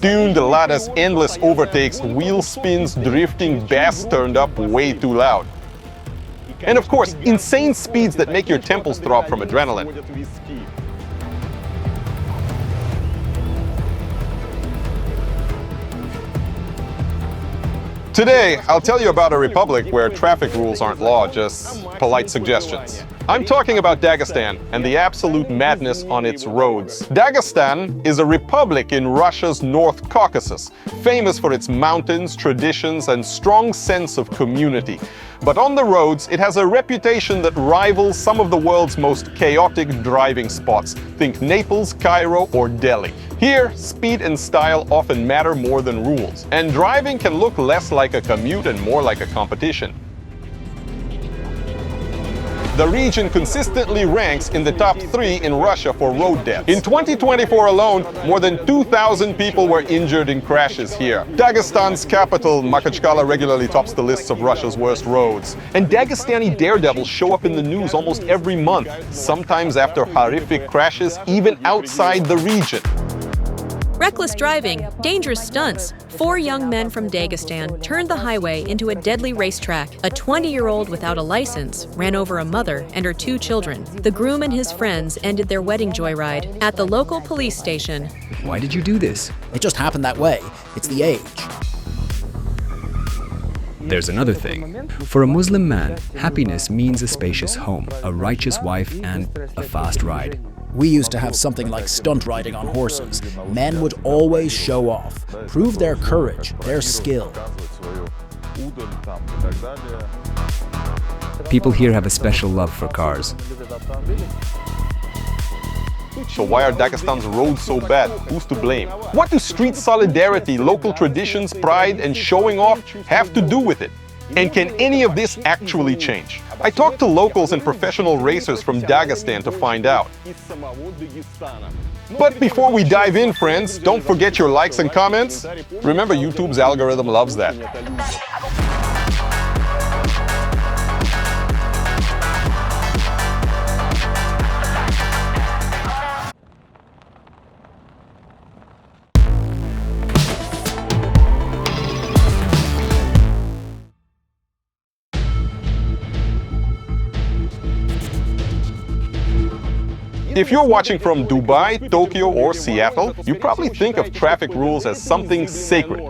tuned Lada's endless overtakes, wheel spins, drifting, bass turned up way too loud. And of course, insane speeds that make your temples throb from adrenaline. Today, I'll tell you about a republic where traffic rules aren't law, just polite suggestions. I'm talking about Dagestan and the absolute madness on its roads. Dagestan is a republic in Russia's North Caucasus, famous for its mountains, traditions, and strong sense of community. But on the roads, it has a reputation that rivals some of the world's most chaotic driving spots. Think Naples, Cairo, or Delhi. Here, speed and style often matter more than rules, and driving can look less like a commute and more like a competition. The region consistently ranks in the top 3 in Russia for road deaths. In 2024 alone, more than 2,000 people were injured in crashes here. Dagestan's capital, Makhachkala, regularly tops the lists of Russia's worst roads. And Dagestani daredevils show up in the news almost every month, sometimes after horrific crashes, even outside the region. Reckless driving, dangerous stunts. 4 young men from Dagestan turned the highway into a deadly racetrack. A 20-year-old without a license ran over a mother and her 2 children. The groom and his friends ended their wedding joyride at the local police station. Why did you do this? It just happened that way. It's the age. There's another thing. For a Muslim man, happiness means a spacious home, a righteous wife, and a fast ride. We used to have something like stunt riding on horses. Men would always show off, prove their courage, their skill. People here have a special love for cars. So why are Dagestan's roads so bad? Who's to blame? What do street solidarity, local traditions, pride, and showing off have to do with it? And can any of this actually change? I talked to locals and professional racers from Dagestan to find out. But before we dive in, friends, don't forget your likes and comments. Remember, YouTube's algorithm loves that. If you're watching from Dubai, Tokyo, or Seattle, you probably think of traffic rules as something sacred,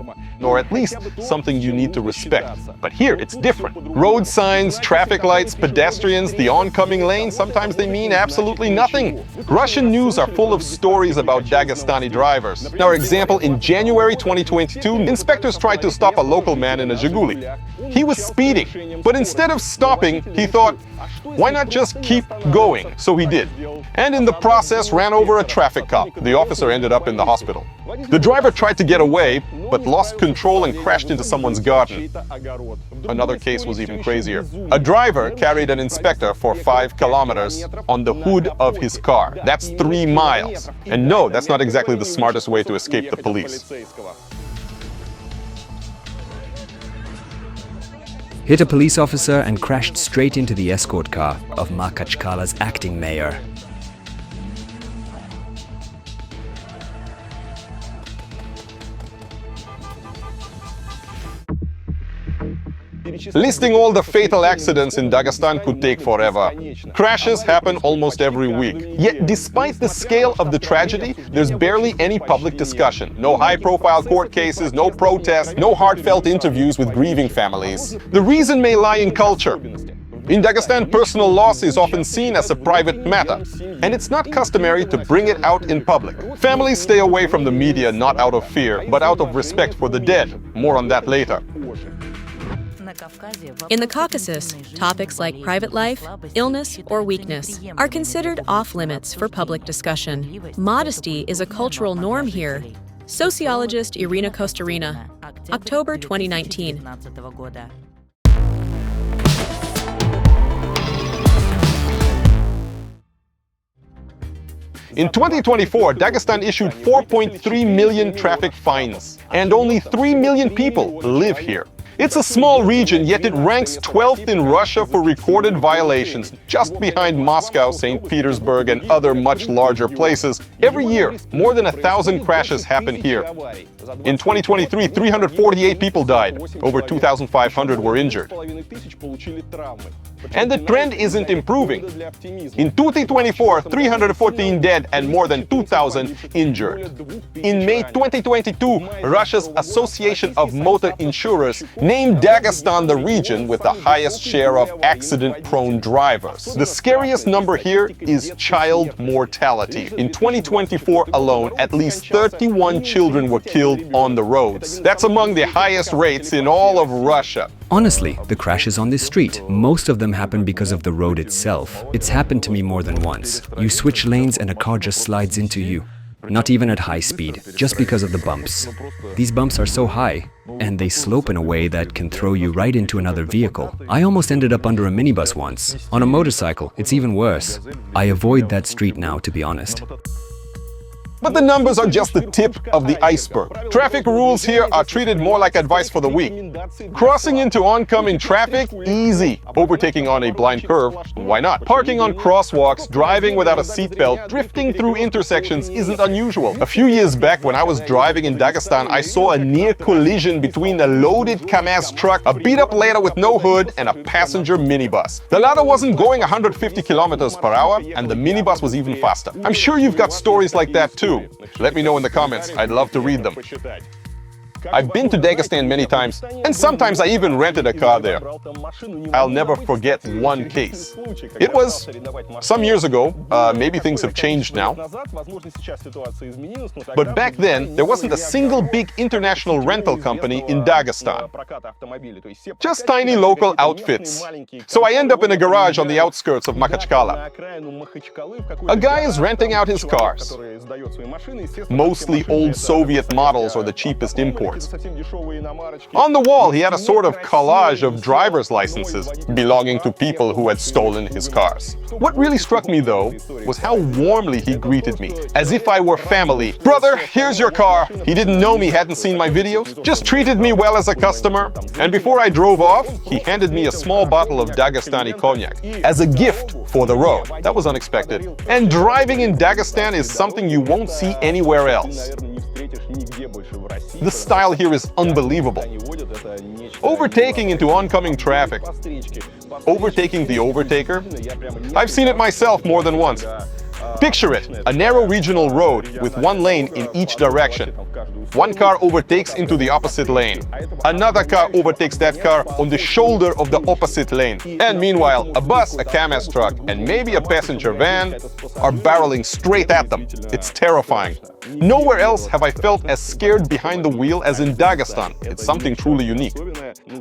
or at least something you need to respect. But here, it's different. Road signs, traffic lights, pedestrians, the oncoming lane, sometimes they mean absolutely nothing. Russian news are full of stories about Dagestani drivers. Now, for example, in January 2022, inspectors tried to stop a local man in a Zhiguli. He was speeding, but instead of stopping, he thought, why not just keep going? So he did. And in the process ran over a traffic cop. The officer ended up in the hospital. The driver tried to get away, but lost control and crashed into someone's garden. Another case was even crazier. A driver carried an inspector for 5 kilometers on the hood of his car. That's 3 miles. And no, that's not exactly the smartest way to escape the police. Hit a police officer and crashed straight into the escort car of Makhachkala's acting mayor. Listing all the fatal accidents in Dagestan could take forever. Crashes happen almost every week. Yet despite the scale of the tragedy, there's barely any public discussion. No high-profile court cases, no protests, no heartfelt interviews with grieving families. The reason may lie in culture. In Dagestan, personal loss is often seen as a private matter, and it's not customary to bring it out in public. Families stay away from the media not out of fear, but out of respect for the dead. More on that later. In the Caucasus, topics like private life, illness, or weakness are considered off-limits for public discussion. Modesty is a cultural norm here. Sociologist Irina Kostarina, October 2019. In 2024, Dagestan issued 4.3 million traffic fines, and only 3 million people live here. It's a small region, yet it ranks 12th in Russia for recorded violations, just behind Moscow, St. Petersburg, and other much larger places. Every year, more than 1,000 crashes happen here. In 2023, 348 people died. Over 2,500 were injured. And the trend isn't improving. In 2024, 314 dead and more than 2,000 injured. In May 2022, Russia's Association of Motor Insurers named Dagestan the region with the highest share of accident-prone drivers. The scariest number here is child mortality. In 2024 alone, at least 31 children were killed on the roads. That's among the highest rates in all of Russia. Honestly, the crashes on this street, most of them happen because of the road itself. It's happened to me more than once. You switch lanes and a car just slides into you. Not even at high speed, just because of the bumps. These bumps are so high, and they slope in a way that can throw you right into another vehicle. I almost ended up under a minibus once. On a motorcycle, it's even worse. I avoid that street now, to be honest. But the numbers are just the tip of the iceberg. Traffic rules here are treated more like advice for the weak. Crossing into oncoming traffic? Easy. Overtaking on a blind curve? Why not? Parking on crosswalks, driving without a seatbelt, drifting through intersections isn't unusual. A few years back when I was driving in Dagestan, I saw a near collision between a loaded Kamaz truck, a beat-up Lada with no hood, and a passenger minibus. The Lada wasn't going 150 kilometers per hour, and the minibus was even faster. I'm sure you've got stories like that too. Let me know in the comments. I'd love to read them. I've been to Dagestan many times, and sometimes I even rented a car there. I'll never forget one case. It was some years ago, maybe things have changed now. But back then, there wasn't a single big international rental company in Dagestan. Just tiny local outfits. So I end up in a garage on the outskirts of Makhachkala. A guy is renting out his cars. Mostly old Soviet models or the cheapest imports. On the wall, he had a sort of collage of driver's licenses belonging to people who had stolen his cars. What really struck me, though, was how warmly he greeted me, as if I were family. "Brother, here's your car." He didn't know me, hadn't seen my videos, just treated me well as a customer. And before I drove off, he handed me a small bottle of Dagestani cognac as a gift for the road. That was unexpected. And driving in Dagestan is something you won't see anywhere else. The style here is unbelievable. Overtaking into oncoming traffic. Overtaking the overtaker. I've seen it myself more than once. Picture it, a narrow regional road with one lane in each direction. One car overtakes into the opposite lane. Another car overtakes that car on the shoulder of the opposite lane. And meanwhile, a bus, a Kamaz truck, and maybe a passenger van are barreling straight at them. It's terrifying. Nowhere else have I felt as scared behind the wheel as in Dagestan. It's something truly unique.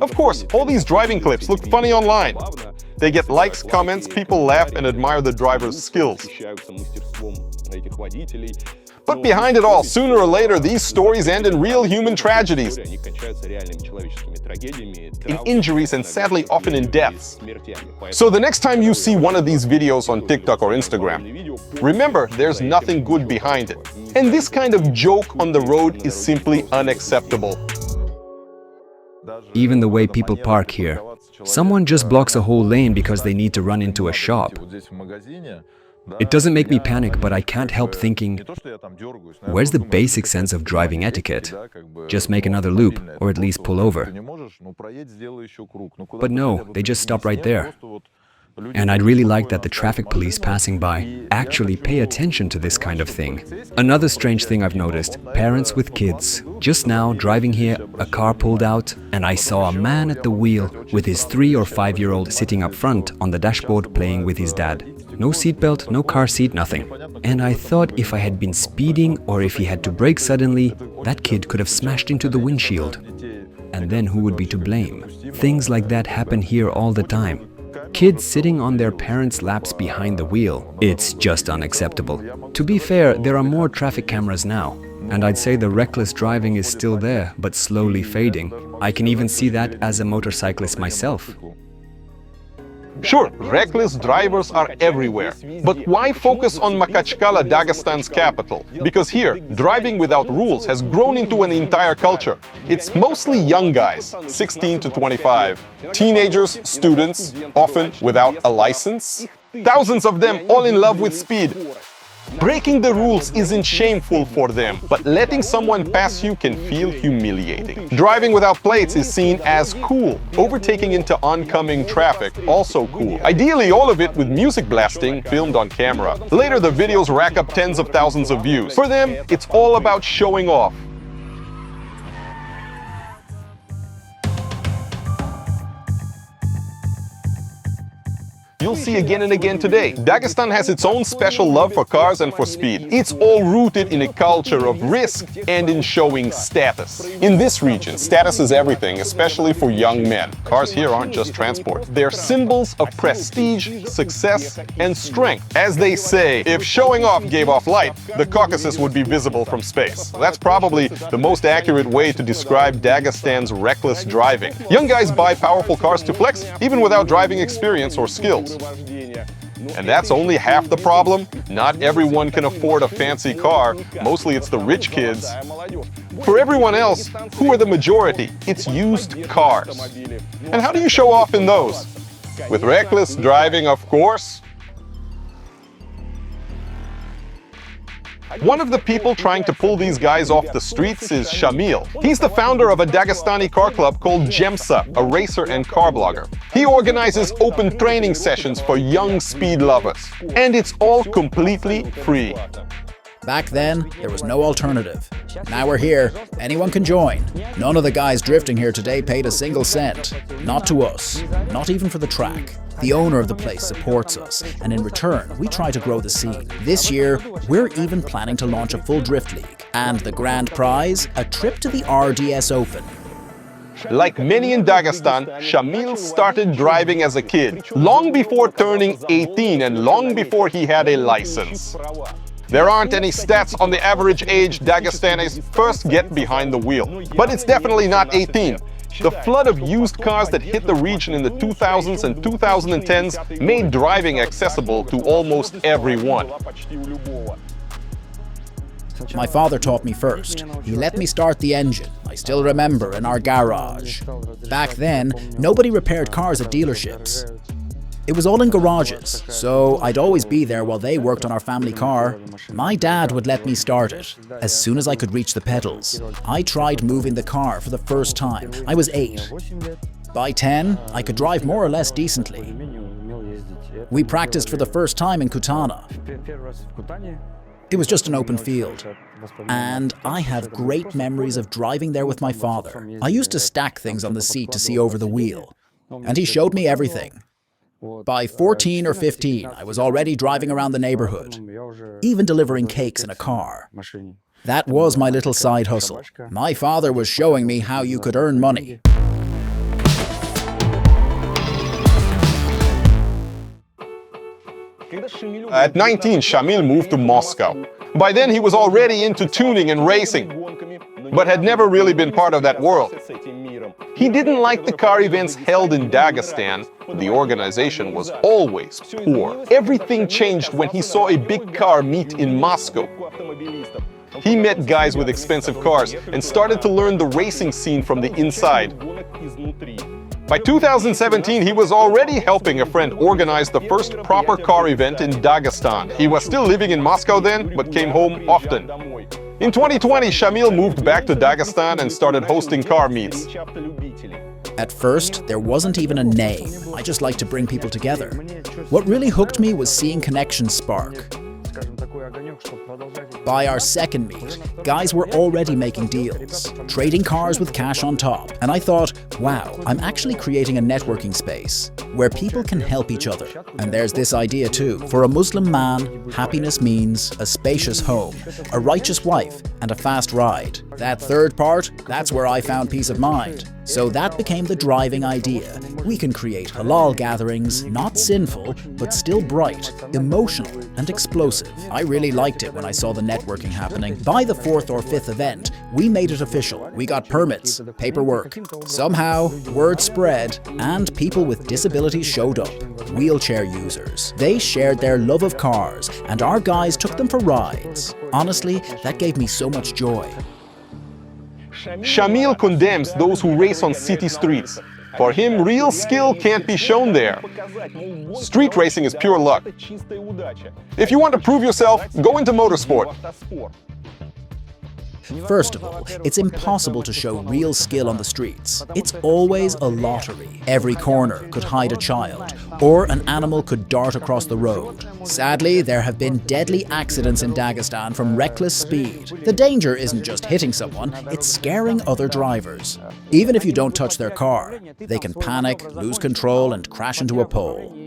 Of course, all these driving clips look funny online. They get likes, comments, people laugh and admire the driver's skills. But behind it all, sooner or later, these stories end in real human tragedies, in injuries and sadly often in deaths. So the next time you see one of these videos on TikTok or Instagram, remember there's nothing good behind it. And this kind of joke on the road is simply unacceptable. Even the way people park here. Someone just blocks a whole lane because they need to run into a shop. It doesn't make me panic, but I can't help thinking, where's the basic sense of driving etiquette? Just make another loop, or at least pull over. But no, they just stop right there. And I'd really like that the traffic police passing by actually pay attention to this kind of thing. Another strange thing I've noticed, parents with kids. Just now, driving here, a car pulled out, and I saw a man at the wheel with his 3- or 5-year-old sitting up front on the dashboard playing with his dad. No seatbelt, no car seat, nothing. And I thought if I had been speeding or if he had to brake suddenly, that kid could have smashed into the windshield. And then who would be to blame? Things like that happen here all the time. Kids sitting on their parents' laps behind the wheel. It's just unacceptable. To be fair, there are more traffic cameras now. And I'd say the reckless driving is still there, but slowly fading. I can even see that as a motorcyclist myself. Sure, reckless drivers are everywhere. But why focus on Makhachkala, Dagestan's capital? Because here, driving without rules has grown into an entire culture. It's mostly young guys, 16 to 25. Teenagers, students, often without a license. Thousands of them all in love with speed. Breaking the rules isn't shameful for them, but letting someone pass you can feel humiliating. Driving without plates is seen as cool. Overtaking into oncoming traffic, also cool. Ideally, all of it with music blasting, filmed on camera. Later, the videos rack up tens of thousands of views. For them, it's all about showing off. You'll see again and again today. Dagestan has its own special love for cars and for speed. It's all rooted in a culture of risk and in showing status. In this region, status is everything, especially for young men. Cars here aren't just transport. They're symbols of prestige, success, and strength. As they say, if showing off gave off light, the Caucasus would be visible from space. That's probably the most accurate way to describe Dagestan's reckless driving. Young guys buy powerful cars to flex, even without driving experience or skills. And that's only half the problem. Not everyone can afford a fancy car. Mostly it's the rich kids. For everyone else, who are the majority? It's used cars. And how do you show off in those? With reckless driving, of course. One of the people trying to pull these guys off the streets is Shamil. He's the founder of a Dagestani car club called Jemsa, a racer and car blogger. He organizes open training sessions for young speed lovers. And it's all completely free. Back then, there was no alternative. Now we're here, anyone can join. None of the guys drifting here today paid a single cent. Not to us, not even for the track. The owner of the place supports us, and in return, we try to grow the scene. This year, we're even planning to launch a full drift league. And the grand prize, a trip to the RDS Open. Like many in Dagestan, Shamil started driving as a kid, long before turning 18 and long before he had a license. There aren't any stats on the average age Dagestanis first get behind the wheel, but it's definitely not 18. The flood of used cars that hit the region in the 2000s and 2010s made driving accessible to almost everyone. My father taught me first. He let me start the engine. I still remember, in our garage. Back then, nobody repaired cars at dealerships. It was all in garages, so I'd always be there while they worked on our family car. My dad would let me start it, as soon as I could reach the pedals. I tried moving the car for the first time. I was 8. By 10, I could drive more or less decently. We practiced for the first time in Kutana. It was just an open field. And I have great memories of driving there with my father. I used to stack things on the seat to see over the wheel. And he showed me everything. By 14 or 15, I was already driving around the neighborhood, even delivering cakes in a car. That was my little side hustle. My father was showing me how you could earn money. At 19, Shamil moved to Moscow. By then, he was already into tuning and racing, but had never really been part of that world. He didn't like the car events held in Dagestan. The organization was always poor. Everything changed when he saw a big car meet in Moscow. He met guys with expensive cars and started to learn the racing scene from the inside. By 2017, he was already helping a friend organize the first proper car event in Dagestan. He was still living in Moscow then, but came home often. In 2020, Shamil moved back to Dagestan and started hosting car meets. At first, there wasn't even a name. I just liked to bring people together. What really hooked me was seeing connections spark. By our second meet, guys were already making deals, trading cars with cash on top. And I thought, wow, I'm actually creating a networking space where people can help each other. And there's this idea too. For a Muslim man, happiness means a spacious home, a righteous wife, and a fast ride. That third part, that's where I found peace of mind. So that became the driving idea. We can create halal gatherings, not sinful, but still bright, emotional, and explosive. I really liked it when I saw the networking happening. By the 4th or 5th event, we made it official. We got permits, paperwork. Somehow, word spread, and people with disabilities showed up. Wheelchair users. They shared their love of cars, and our guys took them for rides. Honestly, that gave me so much joy. Shamil condemns those who race on city streets. For him, real skill can't be shown there. Street racing is pure luck. If you want to prove yourself, go into motorsport. First of all, it's impossible to show real skill on the streets. It's always a lottery. Every corner could hide a child, or an animal could dart across the road. Sadly, there have been deadly accidents in Dagestan from reckless speed. The danger isn't just hitting someone, it's scaring other drivers. Even if you don't touch their car, they can panic, lose control, and crash into a pole.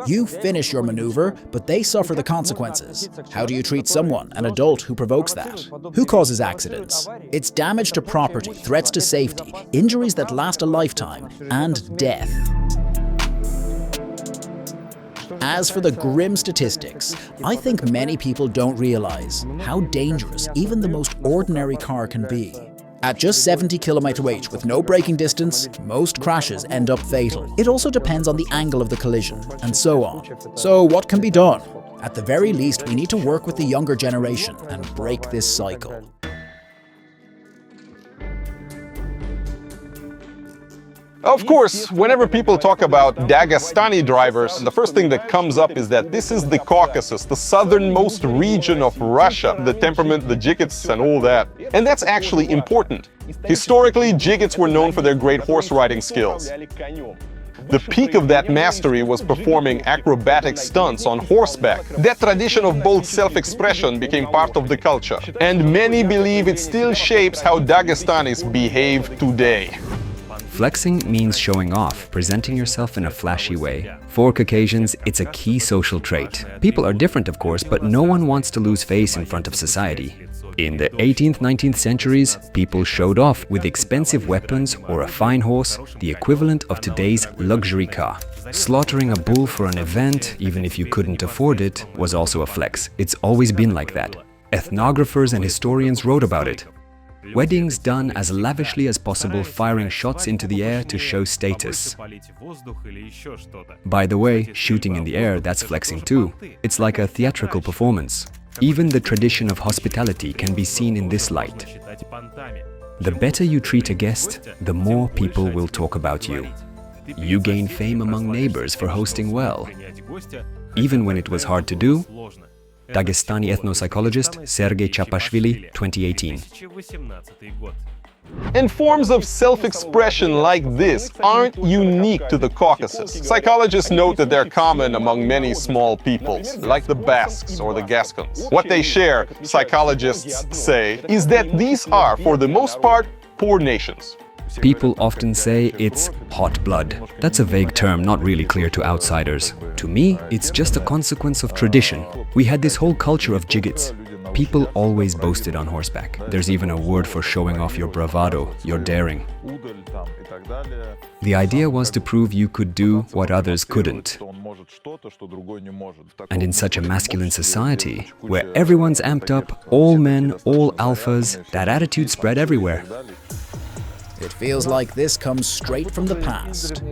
You finish your maneuver, but they suffer the consequences. How do you treat someone, an adult, who provokes that? Who causes accidents? It's damage to property, threats to safety, injuries that last a lifetime, and death. As for the grim statistics, I think many people don't realize how dangerous even the most ordinary car can be. At just 70 km/h with no braking distance, most crashes end up fatal. It also depends on the angle of the collision, and so on. So what can be done? At the very least, we need to work with the younger generation and break this cycle. Of course, whenever people talk about Dagestani drivers, the first thing that comes up is that this is the Caucasus, the southernmost region of Russia, the temperament, the Dzhigits and all that. And that's actually important. Historically, Dzhigits were known for their great horse riding skills. The peak of that mastery was performing acrobatic stunts on horseback. That tradition of bold self-expression became part of the culture. And many believe it still shapes how Dagestanis behave today. Flexing means showing off, presenting yourself in a flashy way. For Caucasians, it's a key social trait. People are different, of course, but no one wants to lose face in front of society. In the 18th, 19th centuries, people showed off with expensive weapons or a fine horse, the equivalent of today's luxury car. Slaughtering a bull for an event, even if you couldn't afford it, was also a flex. It's always been like that. Ethnographers and historians wrote about it. Weddings done as lavishly as possible, firing shots into the air to show status. By the way, shooting in the air, that's flexing too. It's like a theatrical performance. Even the tradition of hospitality can be seen in this light. The better you treat a guest, the more people will talk about you. You gain fame among neighbors for hosting well. Even when it was hard to do. Dagestani ethnopsychologist Sergei Chapashvili, 2018. And forms of self-expression like this aren't unique to the Caucasus. Psychologists note that they're common among many small peoples, like the Basques or the Gascons. What they share, psychologists say, is that these are, for the most part, poor nations. People often say it's hot blood. That's a vague term, not really clear to outsiders. To me, it's just a consequence of tradition. We had this whole culture of Dzhigits. People always boasted on horseback. There's even a word for showing off your bravado, your daring. The idea was to prove you could do what others couldn't. And in such a masculine society, where everyone's amped up, all men, all alphas, that attitude spread everywhere. It feels like this comes straight from the past.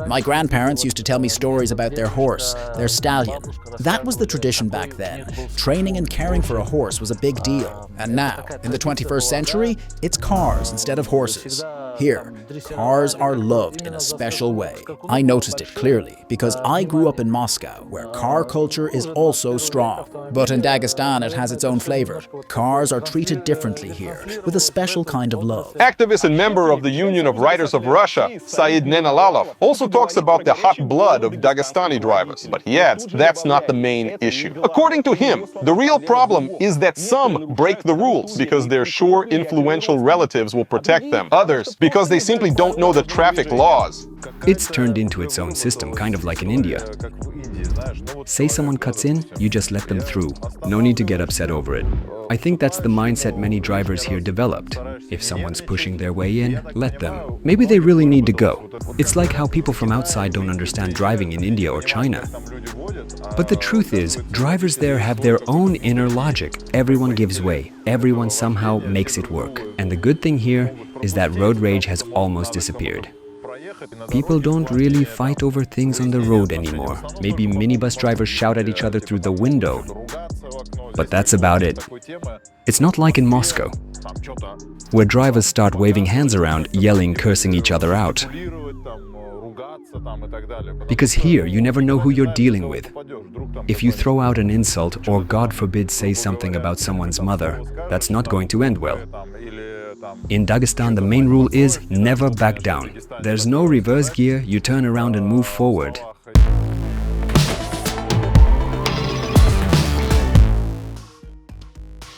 My grandparents used to tell me stories about their horse, their stallion. That was the tradition back then. Training and caring for a horse was a big deal. And now, in the 21st century, it's cars instead of horses. Here, cars are loved in a special way. I noticed it clearly because I grew up in Moscow, where car culture is also strong. But in Dagestan, it has its own flavor. Cars are treated differently here, with a special kind of love. Activist and member of the Union of Writers of Russia, Said Nenalalov, also talks about the hot blood of Dagestani drivers. But he adds, that's not the main issue. According to him, the real problem is that some break the rules because they're sure influential relatives will protect them. Others, because they simply don't know the traffic laws. It's turned into its own system, kind of like in India. Say someone cuts in, you just let them through. No need to get upset over it. I think that's the mindset many drivers here developed. If someone's pushing their way in, let them. Maybe they really need to go. It's like how people from outside don't understand driving in India or China. But the truth is, drivers there have their own inner logic. Everyone gives way. Everyone somehow makes it work. And the good thing here is that road rage has almost disappeared. People don't really fight over things on the road anymore. Maybe minibus drivers shout at each other through the window. But that's about it. It's not like in Moscow, where drivers start waving hands around, yelling, cursing each other out. Because here, you never know who you're dealing with. If you throw out an insult or, God forbid, say something about someone's mother, that's not going to end well. In Dagestan, the main rule is never back down. There's no reverse gear, you turn around and move forward.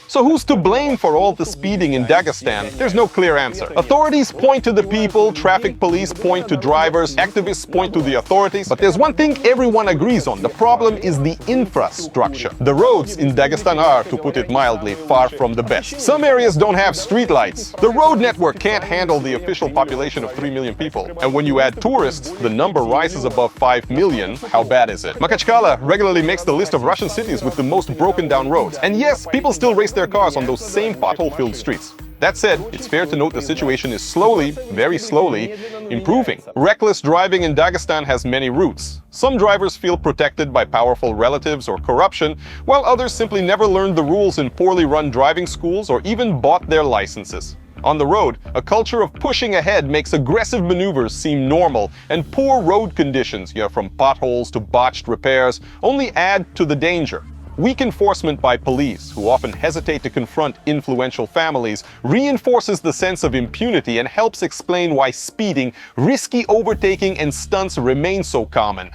So who's to blame for all the speeding in Dagestan? There's no clear answer. Authorities point to the people, traffic police point to drivers, activists point to the authorities. But there's one thing everyone agrees on. The problem is the infrastructure. The roads in Dagestan are, to put it mildly, far from the best. Some areas don't have streetlights. The road network can't handle the official population of 3 million people. And when you add tourists, the number rises above 5 million. How bad is it? Makhachkala regularly makes the list of Russian cities with the most broken down roads. And yes, people still race their cars on those same pothole-filled streets. That said, it's fair to note the situation is slowly, very slowly, improving. Reckless driving in Dagestan has many roots. Some drivers feel protected by powerful relatives or corruption, while others simply never learned the rules in poorly run driving schools or even bought their licenses. On the road, a culture of pushing ahead makes aggressive maneuvers seem normal, and poor road conditions, from potholes to botched repairs, only add to the danger. Weak enforcement by police, who often hesitate to confront influential families, reinforces the sense of impunity and helps explain why speeding, risky overtaking, and stunts remain so common.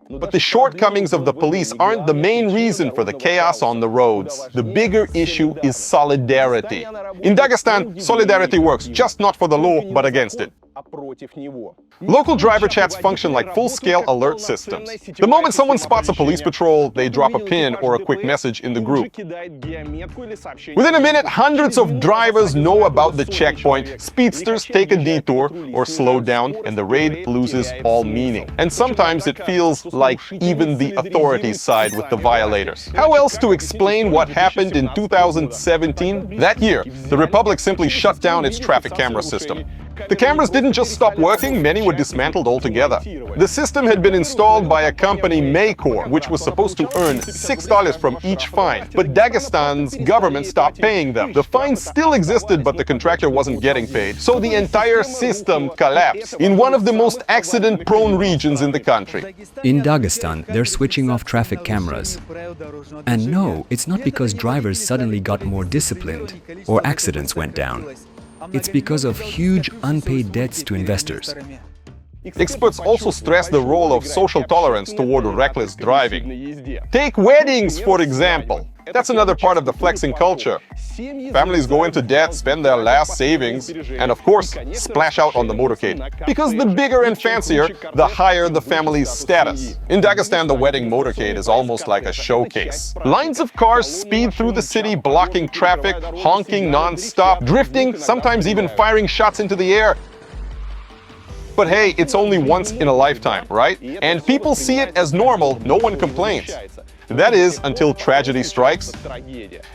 But the shortcomings of the police aren't the main reason for the chaos on the roads. The bigger issue is solidarity. In Dagestan, solidarity works, just not for the law, but against it. Local driver chats function like full-scale alert systems. The moment someone spots a police patrol, they drop a pin or a quick message in the group. Within a minute, hundreds of drivers know about the checkpoint, speedsters take a detour or slow down, and the raid loses all meaning. And sometimes it feels like even the authorities side with the violators. How else to explain what happened in 2017? That year, the Republic simply shut down its traffic camera system. The cameras didn't just stop working, many were dismantled altogether. The system had been installed by a company, Maycor, which was supposed to earn $6 from each fine, but Dagestan's government stopped paying them. The fine still existed, but the contractor wasn't getting paid, so the entire system collapsed in one of the most accident-prone regions in the country. In Dagestan, they're switching off traffic cameras. And no, it's not because drivers suddenly got more disciplined or accidents went down. It's because of huge unpaid debts to investors. Experts also stress the role of social tolerance toward reckless driving. Take weddings, for example. That's another part of the flexing culture. Families go into debt, spend their last savings, and of course, splash out on the motorcade. Because the bigger and fancier, the higher the family's status. In Dagestan, the wedding motorcade is almost like a showcase. Lines of cars speed through the city, blocking traffic, honking non-stop, drifting, sometimes even firing shots into the air. But hey, it's only once in a lifetime, right? And people see it as normal, no one complains. That is, until tragedy strikes.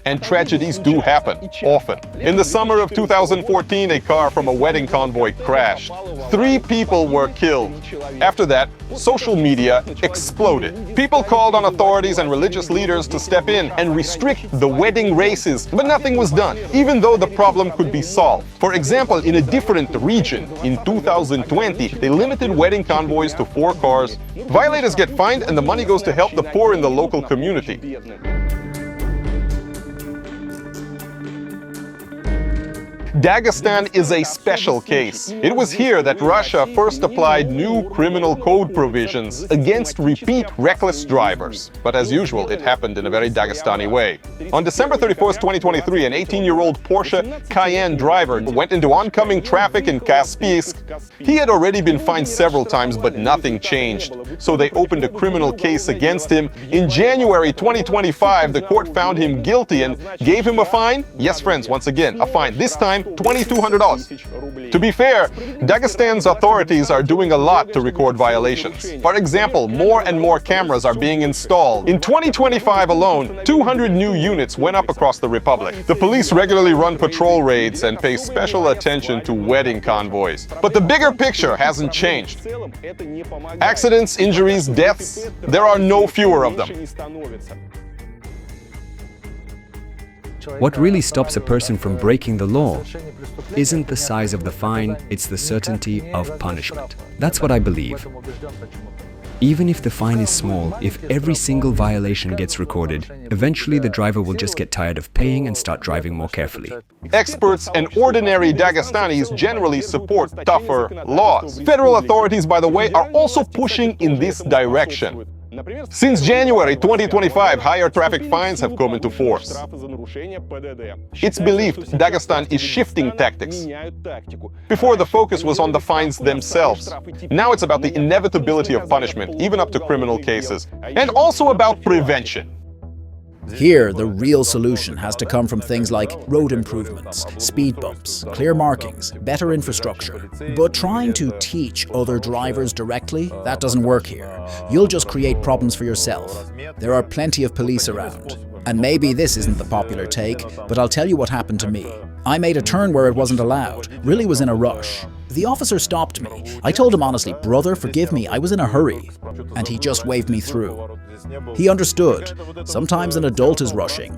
And tragedies do happen, often. In the summer of 2014, a car from a wedding convoy crashed. 3 people were killed. After that, social media exploded. People called on authorities and religious leaders to step in and restrict the wedding races, but nothing was done, even though the problem could be solved. For example, in a different region, in 2020, they limited wedding convoys to 4 cars. Violators get fined and the money goes to help the poor in the local community. Dagestan is a special case. It was here that Russia first applied new criminal code provisions against repeat reckless drivers. But as usual, it happened in a very Dagestani way. On December 31st, 2023, an 18-year-old Porsche Cayenne driver went into oncoming traffic in Kaspiysk. He had already been fined several times, but nothing changed. So they opened a criminal case against him. In January 2025, the court found him guilty and gave him a fine. Yes, friends, once again, a fine. This time, $2,200. To be fair, Dagestan's authorities are doing a lot to record violations. For example, more and more cameras are being installed. In 2025 alone, 200 new units went up across the republic. The police regularly run patrol raids and pay special attention to wedding convoys. But the bigger picture hasn't changed. Accidents, injuries, deaths, there are no fewer of them. What really stops a person from breaking the law isn't the size of the fine, it's the certainty of punishment. That's what I believe. Even if the fine is small, if every single violation gets recorded, eventually the driver will just get tired of paying and start driving more carefully. Experts and ordinary Dagestanis generally support tougher laws. Federal authorities, by the way, are also pushing in this direction. Since January 2025, higher traffic fines have come into force. It's believed Dagestan is shifting tactics. Before, the focus was on the fines themselves. Now it's about the inevitability of punishment, even up to criminal cases, and also about prevention. Here, the real solution has to come from things like road improvements, speed bumps, clear markings, better infrastructure. But trying to teach other drivers directly, that doesn't work here. You'll just create problems for yourself. There are plenty of police around. And maybe this isn't the popular take, but I'll tell you what happened to me. I made a turn where it wasn't allowed, really was in a rush. The officer stopped me. I told him honestly, "Brother, forgive me, I was in a hurry." And he just waved me through. He understood. Sometimes an adult is rushing,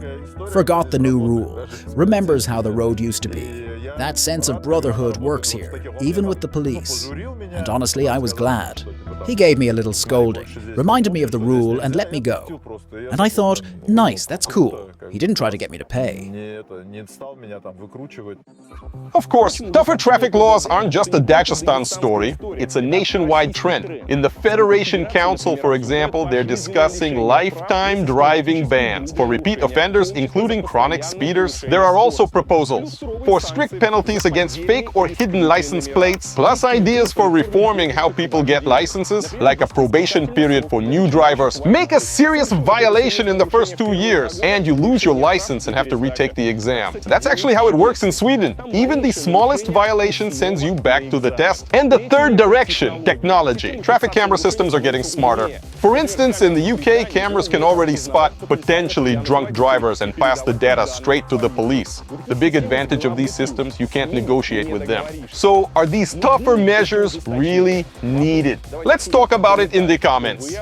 forgot the new rule, remembers how the road used to be. That sense of brotherhood works here, even with the police. And honestly, I was glad. He gave me a little scolding, reminded me of the rule, and let me go. And I thought, nice, that's cool. He didn't try to get me to pay. Of course, tougher traffic laws aren't just a Dagestan story, it's a nationwide trend. In the Federation Council, for example, they're discussing lifetime driving bans for repeat offenders, including chronic speeders. There are also proposals for strict penalties against fake or hidden license plates, plus ideas for reforming how people get licenses, like a probation period for new drivers. Make a serious violation in the first 2 years, and you lose your license and have to retake the exam. That's actually how it works in Sweden. Even the smallest violation sends you back to the test. And the third direction, technology. Traffic camera systems are getting smarter. For instance, in the UK, cameras can already spot potentially drunk drivers and pass the data straight to the police. The big advantage of these systems, you can't negotiate with them. So, are these tougher measures really needed? Let's talk about it in the comments.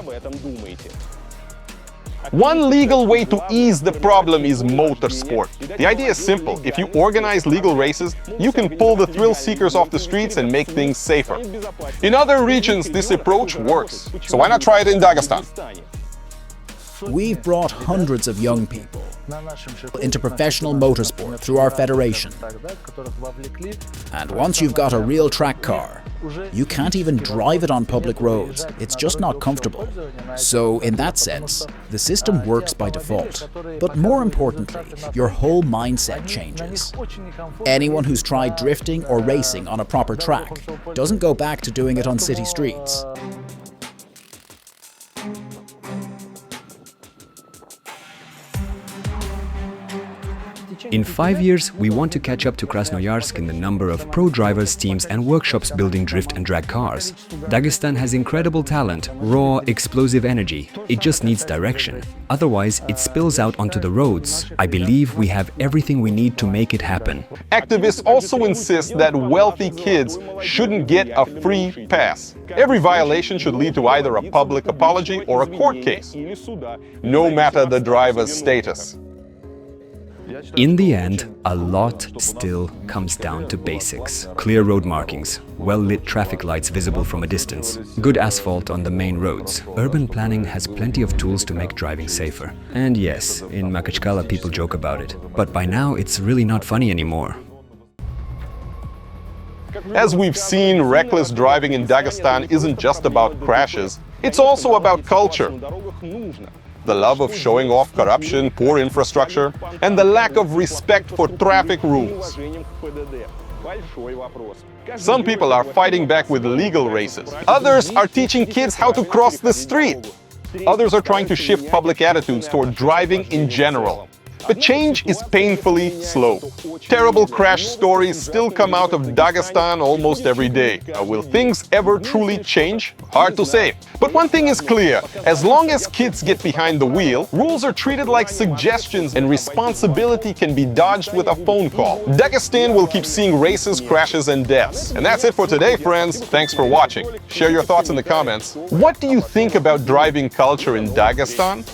One legal way to ease the problem is motorsport. The idea is simple. If you organize legal races, you can pull the thrill seekers off the streets and make things safer. In other regions, this approach works. So why not try it in Dagestan? We've brought hundreds of young people into professional motorsport through our federation. And once you've got a real track car, you can't even drive it on public roads. It's just not comfortable. So in that sense, the system works by default. But more importantly, your whole mindset changes. Anyone who's tried drifting or racing on a proper track doesn't go back to doing it on city streets. In 5 years, we want to catch up to Krasnoyarsk in the number of pro drivers, teams and workshops building drift and drag cars. Dagestan has incredible talent, raw, explosive energy. It just needs direction. Otherwise, it spills out onto the roads. I believe we have everything we need to make it happen. Activists also insist that wealthy kids shouldn't get a free pass. Every violation should lead to either a public apology or a court case, no matter the driver's status. In the end, a lot still comes down to basics. Clear road markings, well-lit traffic lights visible from a distance, good asphalt on the main roads. Urban planning has plenty of tools to make driving safer. And yes, in Makachkala people joke about it. But by now it's really not funny anymore. As we've seen, reckless driving in Dagestan isn't just about crashes, it's also about culture. The love of showing off corruption, poor infrastructure, and the lack of respect for traffic rules. Some people are fighting back with legal races. Others are teaching kids how to cross the street. Others are trying to shift public attitudes toward driving in general. But change is painfully slow. Terrible crash stories still come out of Dagestan almost every day. Will things ever truly change? Hard to say. But one thing is clear. As long as kids get behind the wheel, rules are treated like suggestions and responsibility can be dodged with a phone call. Dagestan will keep seeing races, crashes, and deaths. And that's it for today, friends. Thanks for watching. Share your thoughts in the comments. What do you think about driving culture in Dagestan?